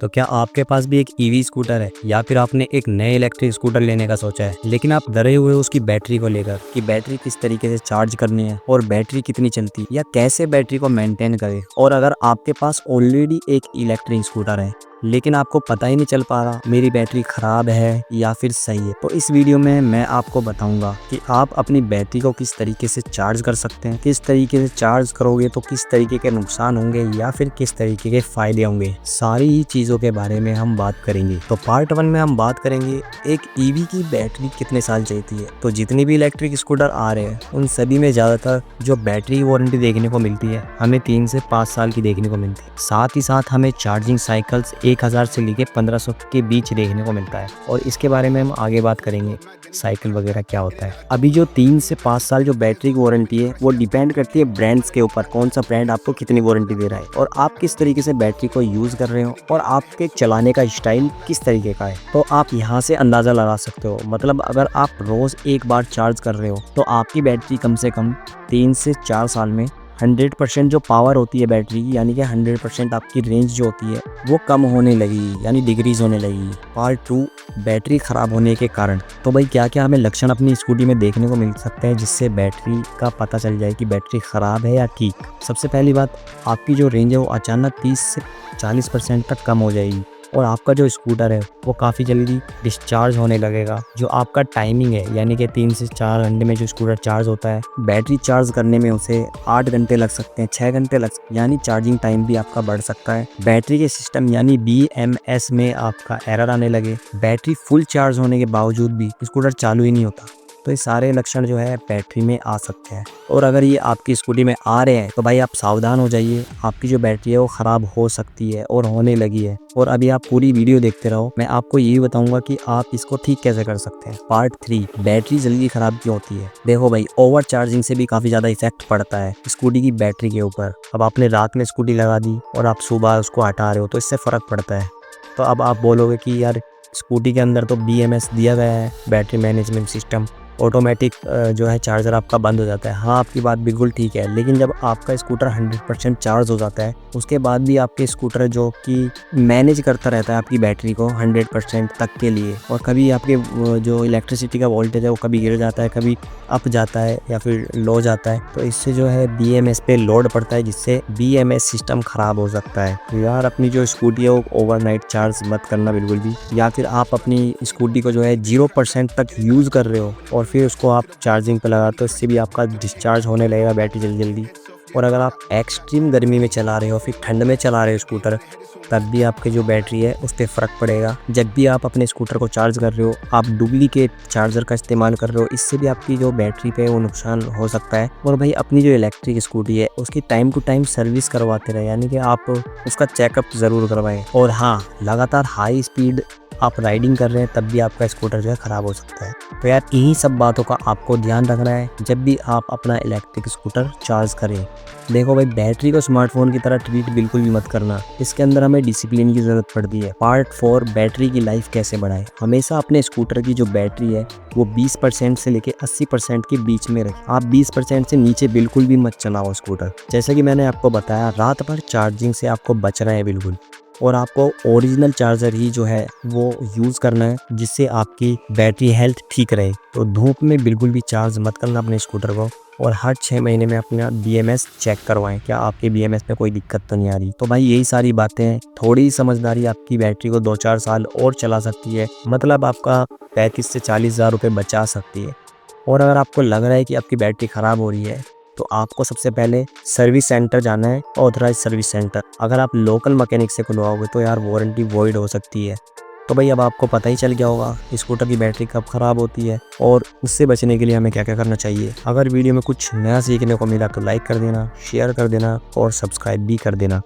तो क्या आपके पास भी एक ईवी स्कूटर है या फिर आपने एक नए इलेक्ट्रिक स्कूटर लेने का सोचा है, लेकिन आप डरे हुए हो उसकी बैटरी को लेकर कि बैटरी किस तरीके से चार्ज करनी है और बैटरी कितनी चलती है या कैसे बैटरी को मेंटेन करें। और अगर आपके पास ऑलरेडी एक इलेक्ट्रिक स्कूटर है लेकिन आपको पता ही नहीं चल पा रहा मेरी बैटरी खराब है या फिर सही है, तो इस वीडियो में मैं आपको बताऊंगा कि आप अपनी बैटरी को किस तरीके से चार्ज कर सकते हैं, किस तरीके से चार्ज करोगे तो किस तरीके के नुकसान होंगे या फिर किस तरीके के फायदे होंगे। सारी ही चीज़ों के बारे में हम बात करेंगे। तो पार्ट 1 में हम बात करेंगे एक ईवी की बैटरी कितने साल चलती है। तो जितनी भी इलेक्ट्रिक स्कूटर आ रहे हैं उन सभी में ज़्यादातर जो बैटरी वारंटी देखने को मिलती है हमें 3 से 5 साल की देखने को मिलती है। साथ ही साथ हमें चार्जिंग साइकिल्स 1000 से लेके 1500 के बीच देखने को मिलता है और इसके बारे में हम आगे बात करेंगे साइकिल वगैरह क्या होता है। अभी जो 3 से 5 साल जो बैटरी की वारंटी है वो डिपेंड करती है ब्रांड्स के ऊपर, कौन सा ब्रांड आपको कितनी वारंटी दे रहा है और आप किस तरीके से बैटरी को यूज़ कर रहे हो और आपके चलाने का स्टाइल किस तरीके का है। तो आप यहाँ से अंदाज़ा लगा सकते हो। मतलब अगर आप रोज़ एक बार चार्ज कर रहे हो तो आपकी बैटरी कम से कम 3 से 4 साल में 100% जो पावर होती है बैटरी की, यानी कि 100% आपकी रेंज जो होती है वो कम होने लगी, यानी डिक्रीज होने लगी। पार्ट 2, बैटरी ख़राब होने के कारण। तो भाई क्या क्या हमें लक्षण अपनी स्कूटी में देखने को मिल सकते हैं जिससे बैटरी का पता चल जाए कि बैटरी ख़राब है या ठीक। सबसे पहली बात, आपकी जो रेंज है वो अचानक 30 से 40% तक कम हो जाएगी और आपका जो स्कूटर है वो काफ़ी जल्दी डिस्चार्ज होने लगेगा। जो आपका टाइमिंग है यानी कि 3 से 4 घंटे में जो स्कूटर चार्ज होता है, बैटरी चार्ज करने में उसे 8 घंटे लग सकते हैं, 6 घंटे लग सकते हैं, यानी चार्जिंग टाइम भी आपका बढ़ सकता है। बैटरी के सिस्टम यानी BMS में आपका एरर आने लगे, बैटरी फुल चार्ज होने के बावजूद भी स्कूटर चालू ही नहीं होता। तो ये सारे लक्षण जो है बैटरी में आ सकते हैं और अगर ये आपकी स्कूटी में आ रहे हैं तो भाई आप सावधान हो जाइए, आपकी जो बैटरी है वो ख़राब हो सकती है और होने लगी है। और अभी आप पूरी वीडियो देखते रहो, मैं आपको यही बताऊंगा कि आप इसको ठीक कैसे कर सकते हैं। पार्ट 3, बैटरी जल्दी ख़राब क्यों होती है। देखो भाई, ओवर चार्जिंग से भी काफ़ी ज़्यादा इफेक्ट पड़ता है स्कूटी की बैटरी के ऊपर। अब आपने रात में स्कूटी लगा दी और आप सुबह उसको हटा रहे हो तो इससे फ़र्क पड़ता है। तो अब आप बोलोगे कि यार स्कूटी के अंदर तो BMS दिया गया है, बैटरी मैनेजमेंट सिस्टम, ऑटोमेटिक जो है चार्जर आपका बंद हो जाता है। हाँ, आपकी बात बिल्कुल ठीक है, लेकिन जब आपका स्कूटर 100% चार्ज हो जाता है उसके बाद भी आपके स्कूटर जो कि मैनेज करता रहता है आपकी बैटरी को 100% तक के लिए, और कभी आपके जो इलेक्ट्रिसिटी का वोल्टेज है वो कभी गिर जाता है, कभी अप जाता है या फिर लो जाता है, तो इससे जो है BMS पे लोड पड़ता है जिससे BMS सिस्टम ख़राब हो सकता है। तो यार अपनी जो स्कूटी है वो ओवरनाइट चार्ज मत करना बिल्कुल भी, या फिर आप अपनी स्कूटी को जो है 0% तक यूज़ कर रहे हो और फिर उसको आप चार्जिंग पे लगा तो इससे भी आपका डिस्चार्ज होने लगेगा बैटरी जल्दी जल्दी। और अगर आप एक्सट्रीम गर्मी में चला रहे हो फिर ठंड में चला रहे हो स्कूटर, तब भी आपकी जो बैटरी है उस पर फ़र्क पड़ेगा। जब भी आप अपने स्कूटर को चार्ज कर रहे हो आप डुप्लीकेट चार्जर का इस्तेमाल कर रहे हो, इससे भी आपकी जो बैटरी पे वो नुकसान हो सकता है। और भाई अपनी जो इलेक्ट्रिक स्कूटी है उसकी टाइम टू टाइम सर्विस करवाते रहे, यानी कि आप उसका चेकअप ज़रूर करवाएं। और हाँ, लगातार हाई स्पीड आप राइडिंग कर रहे हैं तब भी आपका स्कूटर जो है ख़राब हो सकता है। तो यार इन्हीं सब बातों का आपको ध्यान रखना है जब भी आप अपना इलेक्ट्रिक स्कूटर चार्ज करें। देखो भाई, बैटरी को स्मार्टफोन की तरह ट्रीट बिल्कुल भी मत करना, इसके अंदर हमें डिसिप्लिन की ज़रूरत पड़ती है। पार्ट 4, बैटरी की लाइफ कैसे बढ़ाएं। हमेशा अपने स्कूटर की जो बैटरी है वो 20% से लेके 80% के बीच में रखें। आप 20% से नीचे बिल्कुल भी मत चलाओ स्कूटर। जैसा कि मैंने आपको बताया, रात भर चार्जिंग से आपको बचना है बिल्कुल, और आपको ओरिजिनल चार्जर ही जो है वो यूज़ करना है जिससे आपकी बैटरी हेल्थ ठीक रहे। तो धूप में बिल्कुल भी चार्ज मत करना अपने स्कूटर को, और हर 6 महीने में अपना BMS चेक करवाएं, क्या आपके BMS में कोई दिक्कत तो नहीं आ रही। तो भाई यही सारी बातें हैं, थोड़ी समझदारी आपकी बैटरी को 2-4 साल और चला सकती है, मतलब आपका 35 से 40 हज़ार रुपये बचा सकती है। और अगर आपको लग रहा है कि आपकी बैटरी ख़राब हो रही है तो आपको सबसे पहले सर्विस सेंटर जाना है, ऑथराइज सर्विस सेंटर। अगर आप लोकल मैकेनिक से खुलवाओगे तो यार वारंटी वॉइड हो सकती है। तो भाई अब आपको पता ही चल गया होगा स्कूटर की बैटरी कब ख़राब होती है और उससे बचने के लिए हमें क्या क्या करना चाहिए। अगर वीडियो में कुछ नया सीखने को मिला तो लाइक कर देना, शेयर कर देना और सब्सक्राइब भी कर देना।